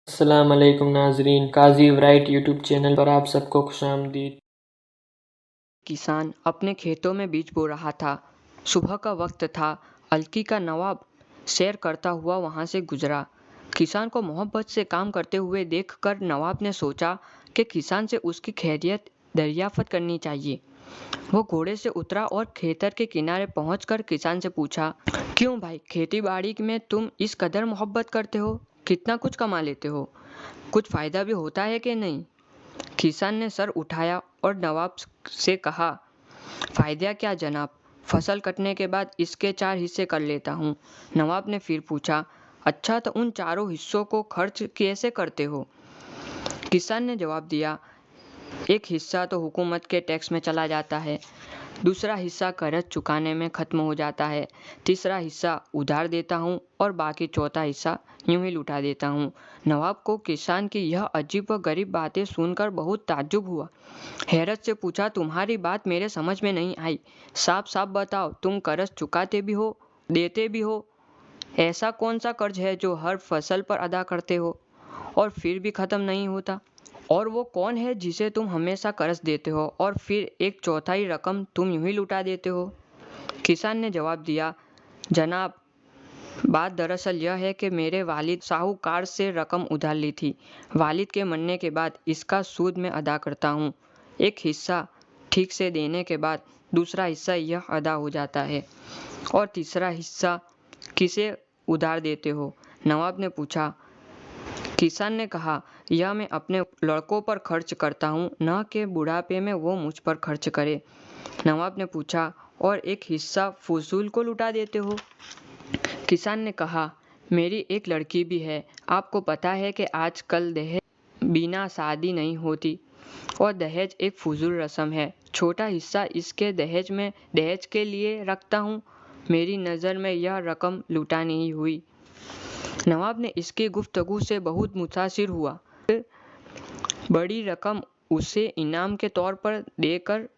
अस्सलाम वालेकुम नाजरीन, काजी वराइट यूट्यूब चैनल पर आप सबको खुशामदीद। किसान अपने खेतों में बीज बो रहा था। सुबह का वक्त था। अलकी का नवाब सैर करता हुआ वहां से गुजरा। किसान को मोहब्बत से काम करते हुए देखकर नवाब ने सोचा कि किसान से उसकी खैरियत दरियाफ्त करनी चाहिए। वो घोड़े से उतरा और खेतर के किनारे पहुंचकर किसान से पूछा, क्यों भाई, खेती बाड़ी में तुम इस कदर मोहब्बत करते हो? कितना कुछ कमा लेते हो? कुछ फायदा भी होता है कि नहीं? किसान ने सर उठाया और नवाब से कहा, फायदा क्या जनाब, फसल कटने के बाद इसके 4 हिस्से कर लेता हूँ। नवाब ने फिर पूछा, अच्छा तो उन चारों हिस्सों को खर्च कैसे करते हो? किसान ने जवाब दिया, एक हिस्सा तो हुकूमत के टैक्स में चला जाता है, दूसरा हिस्सा कर्ज चुकाने में ख़त्म हो जाता है, तीसरा हिस्सा उधार देता हूँ और बाकी चौथा हिस्सा यूं ही लुटा देता हूँ। नवाब को किसान की यह अजीब व गरीब बातें सुनकर बहुत ताज्जुब हुआ। हैरत से पूछा, तुम्हारी बात मेरे समझ में नहीं आई। साफ साफ बताओ, तुम कर्ज चुकाते भी हो, देते भी हो? ऐसा कौन सा कर्ज है जो हर फसल पर अदा करते हो और फिर भी ख़त्म नहीं होता? और वो कौन है जिसे तुम हमेशा कर्ज देते हो और फिर एक चौथाई रकम तुम यूं ही लुटा देते हो? किसान ने जवाब दिया, जनाब, बात दरअसल यह है कि मेरे वालिद साहूकार से रकम उधार ली थी। वालिद के मरने के बाद इसका सूद मैं अदा करता हूँ। एक हिस्सा ठीक से देने के बाद दूसरा हिस्सा यह अदा हो जाता है। और तीसरा हिस्सा किसे उधार देते हो? नवाब ने पूछा। किसान ने कहा, यह मैं अपने लड़कों पर खर्च करता हूँ, न कि बुढ़ापे में वो मुझ पर खर्च करे। नवाब ने पूछा, और एक हिस्सा फजूल को लुटा देते हो? किसान ने कहा, मेरी एक लड़की भी है। आपको पता है कि आजकल दहेज बिना शादी नहीं होती और दहेज एक फजूल रस्म है। छोटा हिस्सा इसके दहेज के लिए रखता हूँ। मेरी नज़र में यह रकम लुटा नहीं हुई। नवाब ने इसकी गुफ्तगू से बहुत मुतासिर हुआ। बड़ी रकम उसे इनाम के तौर पर देकर